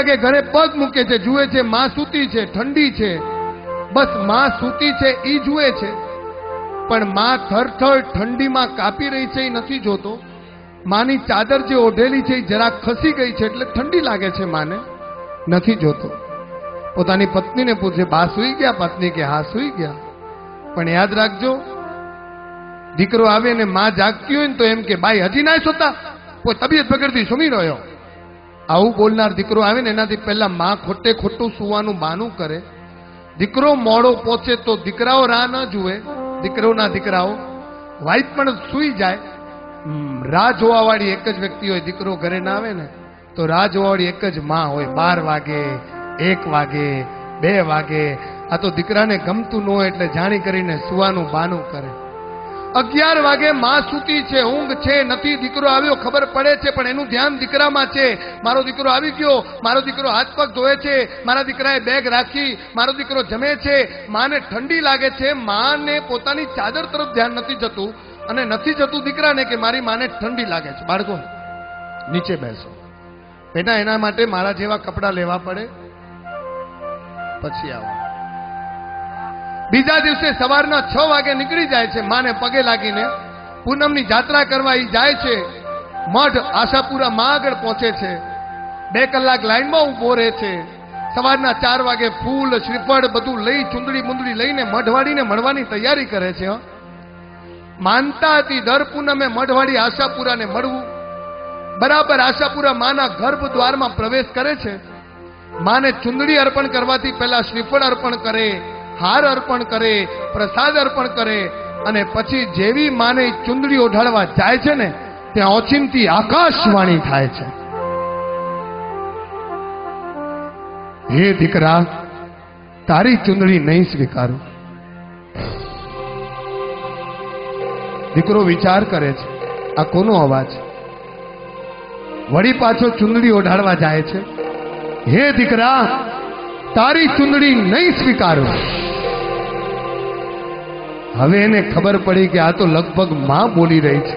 વાગે ઘરે પગ મૂકે છે, જુએ છે માં સૂતી છે, ઠંડી છે, બસ માં સૂતી છે ઈ જુએ છે, પણ માં થરથર ઠંડીમાં કાપી રહી છે એ નથી જોતો. માની ચાદર જે ઓઢેલી છે એ જરાક ખસી ગઈ છે એટલે ઠંડી લાગે છે માને, નથી જોતો. પોતાની પત્નીને પૂછે, બા સૂઈ ગયા? પત્ની કે હા સૂઈ ગયા. પણ યાદ રાખજો, દીકરો આવે ને માં જાગતી હોય ને તો એમ કે બાઈ હજી ના સોતા, કોઈ તબિયત બગડતી સુમી રહ્યો. આવું બોલનાર દીકરો આવે ને એનાથી પહેલા માં ખોટે ખોટું સુવાનું બાનું કરે. દીકરો મોડો પહોંચે તો દીકરાઓ રાહ ન જુએ, દીકરોના દીકરાઓ વાઈફ પણ સૂઈ જાય. રાહ જોવા વાળી એક જ વ્યક્તિ હોય, દીકરો ઘરે ના આવે ને તો રાહ જોવા વાળી એક જ માં હોય. 12 વાગે, 1 વાગે, 2 વાગે. આ તો દીકરાને ગમતું ન હોય એટલે જાણી કરીને સુવાનું બાનું કરે. 11 વાગે માં સૂતી છે, ઊંઘ છે નથી, દીકરો આવ્યો ખબર પડે છે, પણ એનું ધ્યાન દીકરામાં છે. મારો દીકરો આવી ગયો, મારો દીકરો હાથ પગ ધોવે છે, મારા દીકરાએ બેગ રાખી, મારો દીકરો જમે છે. માને ઠંડી લાગે છે, માને પોતાની ચાદર તરફ ધ્યાન નથી જતું, અને નથી જતું દીકરાને કે મારી માને ઠંડી લાગે છે. બાળકો નીચે બેસો બેટા, એના માટે મારા જેવા કપડા લેવા પડે, પછી આવો. બીજા દિવસે સવારના 6 વાગે નીકળી જાય છે, માને પગે લાગીને પૂનમની જાત્રા કરવા ઈ જાય છે. મઢ આશાપુરા માં આગળ પહોંચે છે, 2 કલાક લાઈનમાં ઉભો રહે છે. સવારના 4 વાગે ફૂલ શ્રીફળ બધું લઈ, ચુંદડી મુંદડી લઈને મઢવાડીને મળવાની તૈયારી કરે છે. માનતા હતી દર પૂનમે મઢવાડી આશાપુરાને મળવું. બરાબર આશાપુરા માના ગર્ભ દ્વારમાં પ્રવેશ કરે છે. માને ચુંદડી અર્પણ કરવાથી પહેલા શ્રીફળ અર્પણ કરે, હાર અર્પણ કરે, પ્રસાદ અર્પણ કરે, અને પછી જેવી માને ચુંદડી ઓઢાડવા જાય છે ને ત્યાં ઓચિંતી આકાશવાણી થાય છે, હે દીકરા, તારી ચુંદડી નહીં સ્વીકારું. દીકરો વિચાર કરે છે, આ કોનો અવાજ? વળી પાછો ચુંદડી ઓઢાડવા જાય છે, હે દીકરા, તારી ચુંદડી નહીં સ્વીકારું. હવે એને ખબર પડી કે આ તો લગભગ માં બોલી રહી છે.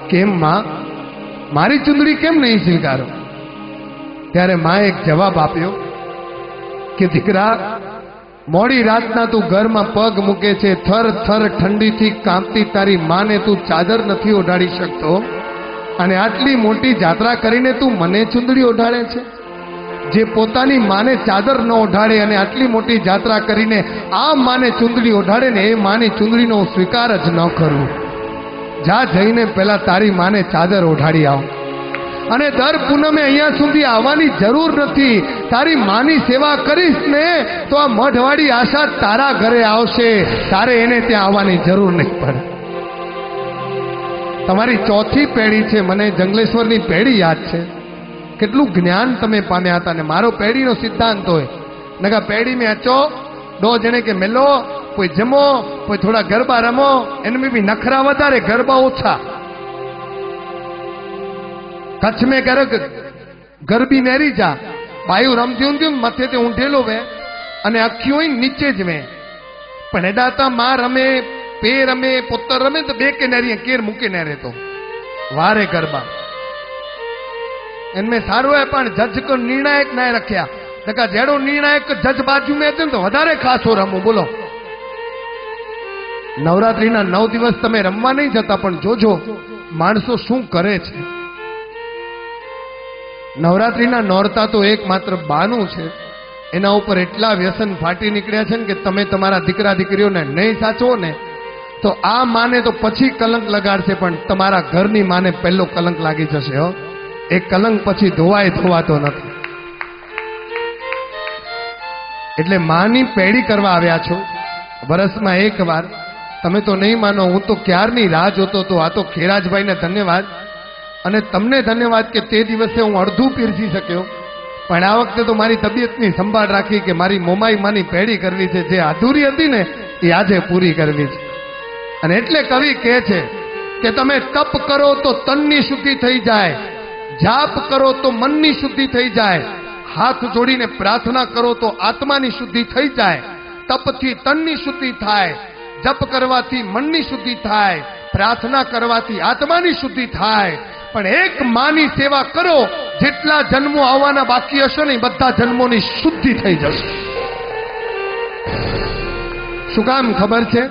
કેમ માં, મારી ચુંદડી કેમ નહીં સ્વીકારો? ત્યારે માં એક જવાબ આપ્યો કે દીકરા, મોડી રાતના તું ઘરમાં પગ મૂકે છે, થર થર ઠંડીથી કાંપતી તારી માને તું ચાદર નથી ઓઢાડી શકતો, અને આટલી મોટી જાત્રા કરીને તું મને ચુંદડી ઓઢાડે છે? જે પોતાની માને ચાદર ન ઓઢાડે અને આટલી મોટી જાત્રા કરીને આ માને ચુંદડી ઓઢાડે ને, એ માની ચુંદડીનો સ્વીકાર જ ન કરું. જા જઈને પેલા તારી માને ચાદર ઓઢાડી આવ, અને દર પૂનમે અહીંયા સુધી આવવાની જરૂર નથી. તારી માની સેવા કરીશ ને તો આ મઢવાડી આશા તારા ઘરે આવશે, તારે એને ત્યાં આવવાની જરૂર નહીં પડે. તમારી ચોથી પેઢી છે, મને જંગલેશ્વરની પેઢી યાદ છે. કેટલું જ્ઞાન તમે પામ્યા હતા. ને મારો પેઢીનો સિદ્ધાંત હોય, નકા પેઢી મેં અચો 2 જણે કે મેલો, કોઈ જમો, કોઈ થોડા ગરબા રમો, એનमें भी નખરા વધારે, ગરબા ઓછા. કચ્છ में ગરબી મેરી જા, બાયું રમતી ઊંધી મથે તે ઊંઢેલો વે અને અખ્યું નીચે જ વે. પણ એડાતા માં રમે, પે રમે, પુત્ર રમે તો 2 કેનારી કેર મૂકે ને રહેતો વારે ગરબા. इनमें सारो है, पण जज को निर्णायक ना रख्या. तका जेड़ो निर्णायक जज बाजू में हतो तो वधारे खासो रमो. बोलो, नवरात्रीना 9 દિવસ તમે રમવા નહીં જતા, પણ જોજો માણસો શું કરે છે. નવરાત્રીના નોરતા તો એકમાત્ર બાનું છે, એના ઉપર એટલા વ્યસન ફાટી નીકળ્યા છે ને કે તમે તમારા દીકરા દીકરીઓને નહીં સાચવો ને તો આ માને તો પછી કલંક લગાડશે, પણ તમારા ઘરની માને પહેલો કલંક લાગી જશે. હો, એ કલંક પછી ધોવાતો નથી. એટલે માની પેઢી કરવા આવ્યા છો, વર્ષમાં 1 વાર. તમે તો નહીં માનો, હું તો ક્યારની રાહ જોતો હતો. આ તો ખેરાજભાઈને ધન્યવાદ, અને તમને ધન્યવાદ કે તે દિવસે હું અડધું પીરસી શક્યો. પણ આ વખતે તો મારી તબિયતની સંભાળ રાખી કે મારી મોમાઈ માની પેઢી કરવી છે. જે અધૂરી હતી ને એ આજે પૂરી કરવી છે. અને એટલે કવિ કહે છે કે તમે તપ કરો તો તનની શુદ્ધિ થઈ જાય, જાપ કરો તો મનની શુદ્ધિ થઈ જાય, હાથ જોડીને પ્રાર્થના કરો તો આત્માની શુદ્ધિ થઈ જાય. તપથી તનની શુદ્ધિ થાય, જપ કરવાથી મનની શુદ્ધિ થાય, પ્રાર્થના કરવાથી આત્માની શુદ્ધિ થાય, પણ એક માની સેવા કરો, જેટલા જન્મો આવવાના બાકી હશે ને બધા જન્મોની શુદ્ધિ થઈ જશે. શું કામ ખબર છે?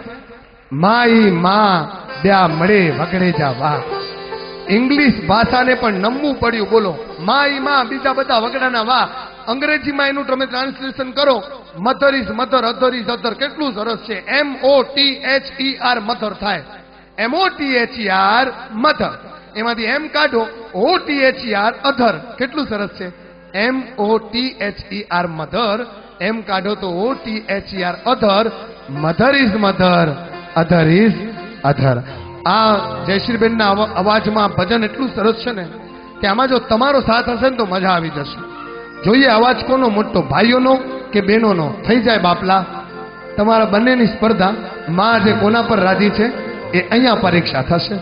માઈ માં બ્યા મળે વગડે જા વાહ. ઇંગ્લિશ ભાષાને પણ નમવું પડ્યું. બોલો, માઈ માં બીજા બધા વગડાના વાહ. અંગ્રેજીમાં એનું તમે ટ્રાન્સલેશન કરો, mother is mother, other is અધર. કેટલું સરસ છે. MOTHER મધર થાય. MOTHER mother. એમાંથી એમ કાઢો, OTHER અધર. કેટલું સરસ છે. MOTHER મધર, એમ કાઢો તો OTHER other. Mother is mother, other is અધર. આ જયશ્રીબેનના અવાજમાં ભજન એટલું સરસ છે ને કે આમાં જો તમારો સાથ હશે ને તો મજા આવી જશે. જોઈએ અવાજ કોનો મોટો, ભાઈઓનો કે બહેનોનો? થઈ જાય બાપલા. તમારા બંનેની સ્પર્ધા, માં જે કોના પર રાજી છે એ અહીંયા પરીક્ષા થશે.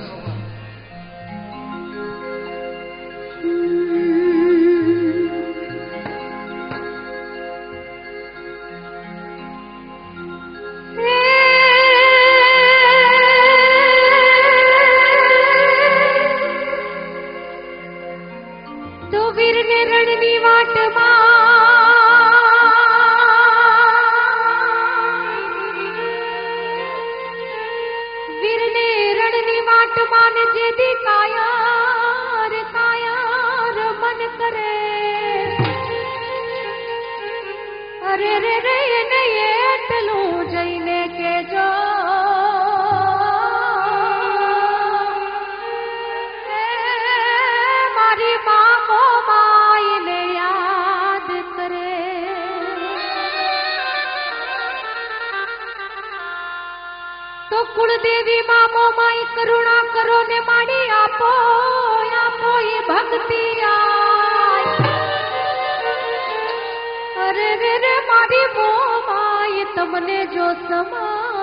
કુળદેવી મામો માઈ કરુણા કરો ને માડી આપો આપો એ ભક્તિ આય. અરે રે રે મારી મો માય તમને જો સમા